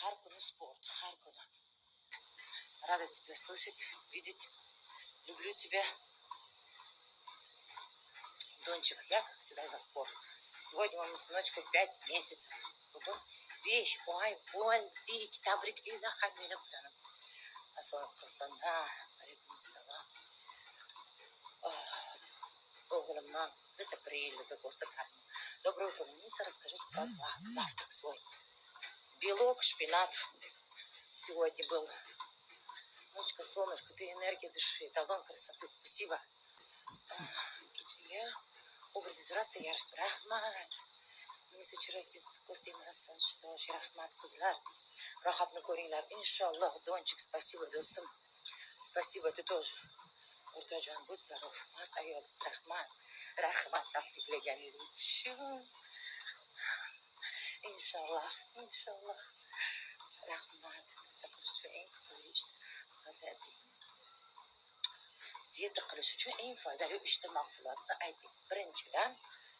Har kuni sport, har kuni. Рада тебя слышать, видеть. Люблю тебя. Дончик, я, как всегда, за спорт. Сегодня моему сыночку 5 месяцев. Bugun 5 oy bo'ldik. Tabriklayman hamma qizim. Assalomu alaykum. Alaykum assalom. O'g'limman где-то приедет до Костатарни. Доброе утро, Ниса. Расскажите про завтрак свой. Белок, шпинат. Сегодня был. Ночка, солнышко, ты энергия души, эталон красоты. Спасибо. Kechagi obraz rosa yaxshi. Rahmat. Nisa chiroz ko'rsatmasdan shudosh rahmat qizlar. Rohatni ko'ringlar. Inshaalloh. Дончик, спасибо, do'stim. Спасибо, ты тоже. O'rtajon, будь здоров. Mard ayolsiz rahmat. Rahmat tabriklaganingiz uchun. Inshaalloh, inshaalloh. Rahmat. Diyeta qilish uchun eng foydali 3 ta mahsulotni ayting. Birinchidan,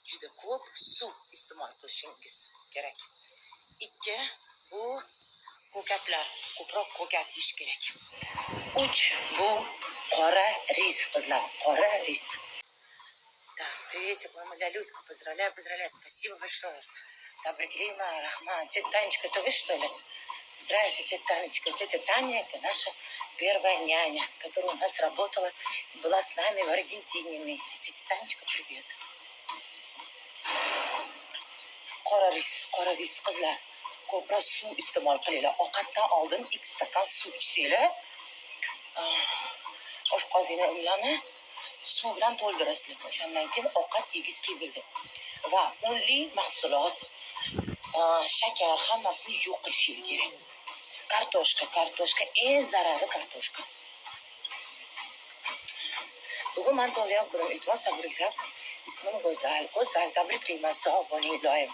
juda ko'p suv iste'mol qilishingiz kerak. 2, bu ko'katlar, ko'proq ko'kat yeyish kerak. 3, bu qora ris, qizlar, qora ris. Да, приветик, мама Лялюська, поздравляю, спасибо большое. Tabriklayman, rahmat. Тетя Танечка, это вы, что ли? Здравствуйте, тетя Танечка. Тетя Таня – это наша первая няня, которая у нас работала и была с нами в Аргентине вместе. Тетя Танечка, привет. Qora ris, qizlar. Ko'proq suv iste'mol qilinglar. Ovqatdan oldin 2 stakan suv ichsanglar, oshqozonni umlani suv bilan to'ldirasizlar. O'shandan keyin ovqat yegiz keladi. Va unli mahsulot, shakar hammasini yo'q qilish kerak. Kartoshka eng zararli kartoshka. Bugun men tug'ilgan kunim, iltimos tabriklab. Ismim Go'zal, tabriklayman, sog' bo'ling iloyim.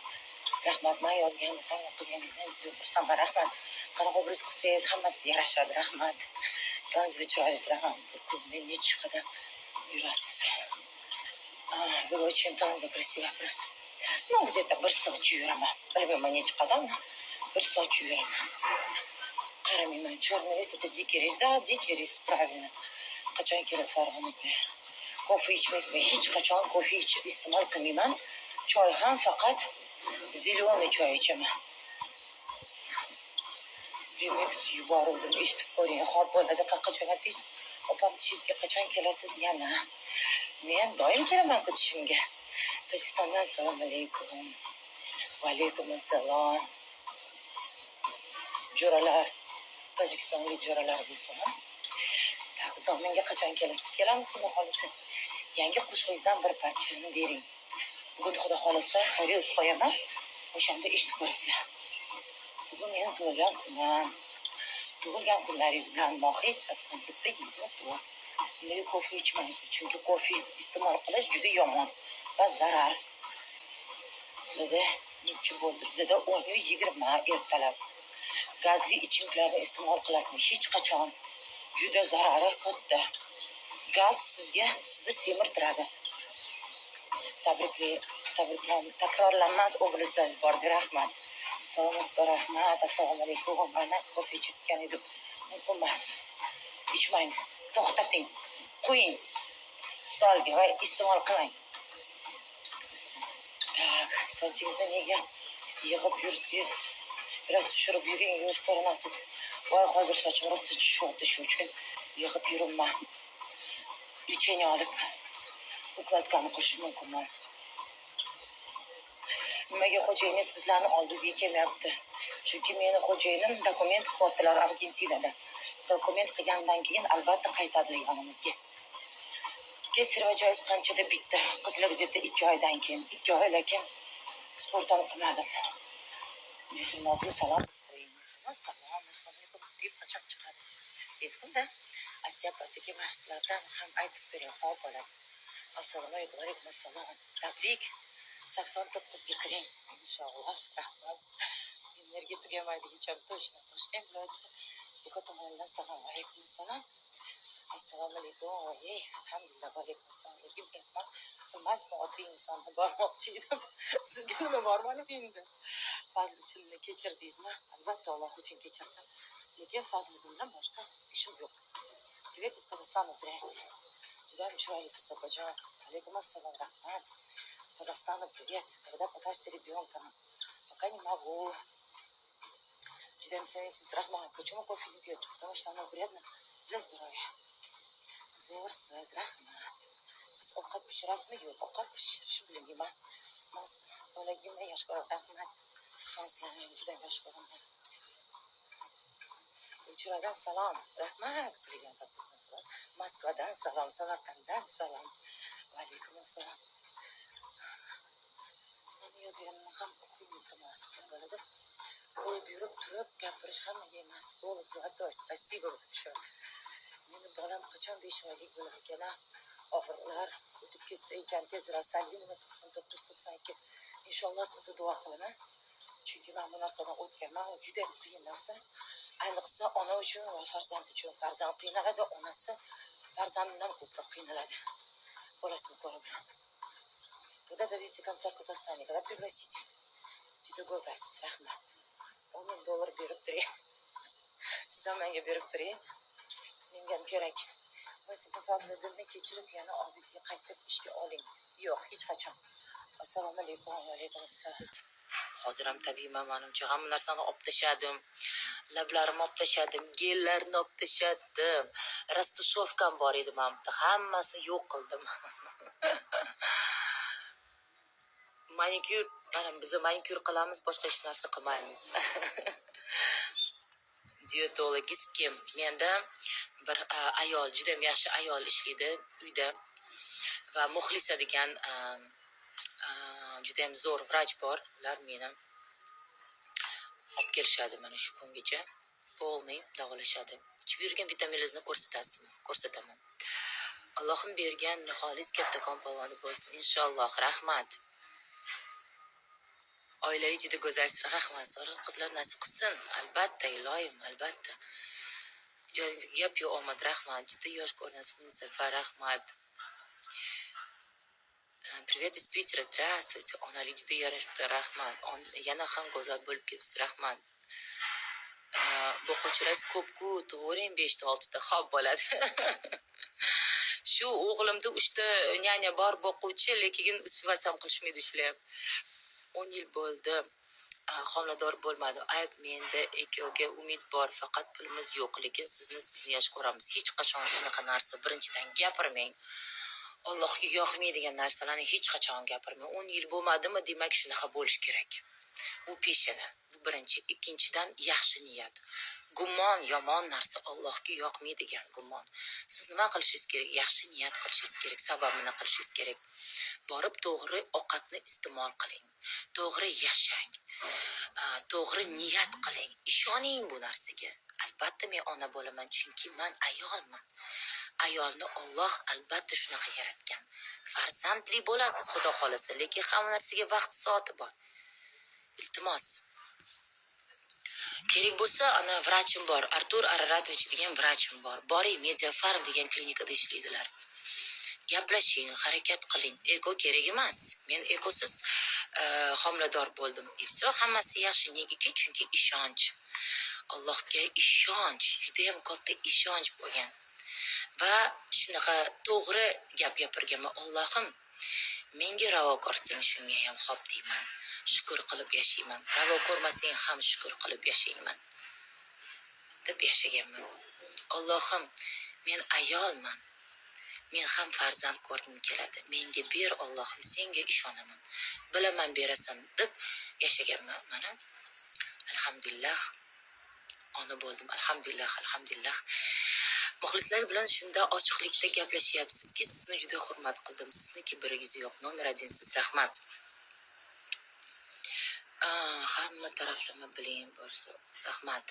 Rahmat, men yozgan ham o'qiganingizni xursandman, rahmat. Qanaqa obraz qilsangiz hammasi yarashadi, rahmat. Sizlar juda chiroyli, rahmat. Men necha qadam yurasiz? Вы очень тонко, красиво просто. Ну, где-то 1 soat yuraman. Bilmayman necha qadam, 1 soat yuraman. Qaramayman, черный рис, это дикий рис. Да, дикий рис, правильно. Qachon kelasiz Farg'onaga? Kofe ichmaysizmi? Hech qachon kofe iste'mol qilmayman. Choy ham faqat zеленый choy ichaman. Remix yubordim, eshitib ko'ring. Xo'p bo'ladi, qayerga jo'natingiz? Opam tishingizga qachon kelasiz yana? Men doim kelaman kutishimga. Tojikistondan assalomu alaykum. Va alaykum assalom. Jo'ralar, Tojikistonga jo'ralar bo'lsin. Zominga qachon kelasiz? Kelamiz, xudo xolisa. Yangi qo'shig'ingizdan bir parchani bering. Bugun xudo xolisa reels qo'yaman. O'shanda eshitib ko'rasizlar. Bugun men tug'ilgan kunim. Tug'ilgan kunlaringiz bilan Mohit 87-24. Nega kofe ichmaysiz? Chunki kofe iste'mol qilish juda yomon va zarar. Sizlarda necha bo'ldi? Bizda 10-20 ertalab. Gazli ichimliklarni iste'mol qilasizmi? Hech qachon. Juda zarari katta. Gaz sizni semirtiradi. Takrorlanmas obrazlaringiz bor, rahmat. Assalomu rahmat. Assalomu alaykum. Mana kofe ichgan edim. Mumkin emas. İçmeyin. To'xtating. Qo'ying. Stolga va iste'mol qiling. Tak, sochingizni nega yig'ib yursiz? Biraz tushirib yuring, yosh ko'rinasiz. Voy, hozir sochim rosa tushyapti, shu uchun yig'ib yuribman. Lecheniya olib ukladkani qilish mumkin emas. Nimaga xo'jayiningiz sizlarni oldingizga kelmayapti? Chunki meni xo'jayinim dokument qilyaptilar Argentinada. Dokument qilgandan keyin albatta qaytadi yonimizga. Kesir va joiz qanchada bitdi? Qizlar где-то 2 oydan keyin, 2 oy lekin sportdan qilmadim. Mehrnozga salom. Assalomu alaykum deb qachon chiqadi? Tez kunda osteopatiki mashqlardan ham aytib bering, xo'p bo'ladi. Assalomu alaykum, assalom. Tabrik. 89 ga kiring. Inshaalloh. Rahmat. Energiya tugamaydi, hecham точно Toshkent viloyati Buka tomonidan assalomu alaykum, assalom. Assalomu alaykum. Alhamdulillah, va alaykum assalom. O'zga rahmat. emasmi, oddiy insonni bormoqchi edim. Sizga nima bor mana endi? Fazliddinni kechirdingizmi? Albatta Alloh uchun kechirdim. Lekin Fazliddindan boshqa ishim yo'q. Привет из Казахстана, здрасте. Ждали chiroylisiz opajon. Alaykum assalom, rahmat. Казахстану привет. Когда покажете ребенка? Пока не могу. Ждаем совместно с Рахманом. Почему кофе не пьете? Потому что оно вредно для здоровья. Zo'rsiz, rahmat. Siz ovqat pishirasizmi? Yo'q, ovqat pishirishni bilmayman. Bolagimni yosh ko'raman, rahmat. Men sizlarni juda yosh ko'raman. Uchradan salom, rahmat sizga. Moskvadan salom, Samarqanddan salom. Va alaykum assalom. Meni yozganimni ham o'qiyman, munosib bo'ladi. Qo'yib yurib turib gapirish hammaga emas. Bo'ldi, zlato, spasibo большое. Meni bolam qachon 5 oylik bo'lar ekan? Og'riqlar o'tib ketsa ekan, tezroq Salimova 99-92. Inshaalloh sizni duo qilaman. Chunki men bu narsadan o'tganman, u juda qiyin narsa. Ayniqsa ona uchun va farzand uchun. Farzand qiynaladi, onasi farzandidan ko'proq qiynaladi. Bolasini ko'rib. Когда дадите концерт в Казахстане, когда пригласите? Juda go'zalsiz, rahmat. $10,000 berib turing. Sizdan menga berib turing. Menga ham kerak. Musiqa Fazliddinni kechirib yana oldingizga qaytib ishga oling. Yo'q, hech qachon. Assalomu alaykum va alaykum assalom. Hozir ham tabiiy manimcha hamma narsani olib tashladim. Lablarimni olib tashladim, gellarimni olib tashladim. Rastushovkam bor edi menimda. Hammasini yo'q qildim. Manikyur, mana biz manikyur qilamiz, boshqa hech narsa qilmaymiz. Dietologist kim? Menda bir ayol, juda yaxshi ayol ishlaydi uyda va Muxlisa degan juda ham zo'r vrach bor. Ular meni olib kelishadi mana shu kungacha. Polniy davolashadi. Ichib yurgan vitaminlaringizni ko'rsatasizmi? Ko'rsataman. Allohim bergan xolis kattakon polvoni bo'lsin inshaalloh. Rahmat. Oilaviy juda go'zalsiz, rahmat. Sog'lom qizlar nasib qilsin. Albatta, iloyim, albatta. Joyingizga gap yo'q, omad, rahmat. Juda yosh ko'rinasiz, va rahmat. Привет из Питера, здравствуйте. Onalik juda yarashibdi, rahmat. Yana ham go'zal bo'lib ketibsiz, rahmat. Boquvchilar ko'p-ku, to'g'ring 5-6ta xo'p bo'ladi. Shu o'g'limda 3ta nyanya bor boquvchi, lekin ustivatsam qilishmaydi shular. 10 yil bo'ldi. Homilador bo'lmadi. Ayb menda ekyoga umid bor, faqat pulimiz yo'q, lekin sizni yaxshi ko'ramiz. Hech qachon shunaqa narsa birinchidan gapirmang. Allohga yoqmaydigan narsalarni hech qachon gapirmang. 10 yil bo'lmadimi, demak shunaqa bo'lish kerak. Bu peshana. Bu birinchi. Ikkinchidan yaxshi niyat. Gumon yomon narsa, Allohga yoqmaydigan gumon. Siz nima qilishingiz kerak? Yaxshi niyat qilishingiz kerak, sababini qilishingiz kerak. Borib to'g'ri ovqatni iste'mol qiling. To'g'ri yashang. To'g'ri niyat qiling. Ishoning bu narsaga. Albatta men ona bo'laman, chunki men ayolman. Ayolni Alloh albatta shunaqa yaratgan. Farzandli bo'lasiz, Xudo xolasa, lekin hamma narsaga vaqt soati bor. Iltimos. Kerak bo'lsa, ana vrachim bor, Artur Araratovich degan vrachim bor. Boring, Media Farm degan klinikada ishlaydilar. Gaplashing, harakat qiling. Ego kerak emas. Men egosiz homilador bo'ldim. Ifso hammasi yaxshi, negaki? Chunki ishonch. Allohga ishonch, juda ham katta ishonch bo'lgan. Va shunaqa to'g'ri gap gapirganman. Allohim, menga ravo ko'rsang shunga ham xo'p deyman. Shukr qilib yashayman. Ravo ko'rmasang ham shukr qilib yashayman deb yashaganman. Allohim, men ayolman. Men ham farzand ko'rgim keladi. Menga ber Allohim, senga ishonaman. Bilaman berasan deb yashaganman. Mana alhamdulillah ona bo'ldim. Alhamdulillah, alhamdulillah. Muxlislar bilan shunda ochiqlikda gaplashyapsizki, sizni juda hurmat qildim. Sizni kibringiz yo'q. Nomer 1 siz, rahmat. Hamma taraflama biling bo'lsa, rahmat.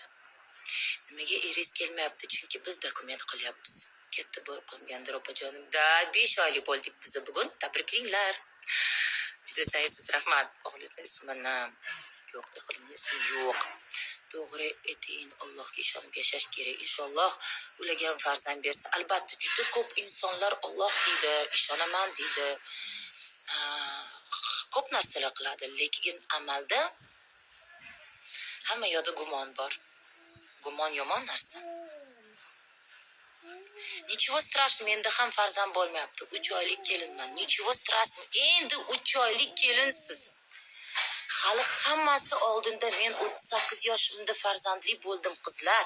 Nimaga eringiz kelmayapti? Chunki biz dokument qilyapmiz. Katta bo'lib qolgandir opajonim. Da 5 oylik bo'ldik biz bugun. Tabriklanglar. Juda saysiz, rahmat. O'g'lingizning ismini yo'q, o'g'lingizning ismi yo'q. To'g'ri eting, Allohga ishonib yashash kerak. Inshaalloh ularga farzand bersa. Albatta, juda ko'p insonlar Alloh deydi, ishonaman deydi. ko'p narsalar qiladi, lekin amalda hamma yoqda gumon bor. Gumon yomon narsa. Nичего страшного, endi ham farzand bo'lmayapti. 3 oylik kelinman. Nичего страшного, endi 3 oylik kelinsiz. Hali hammasi oldinda. Men 38 yoshimda farzandli bo'ldim, qizlar.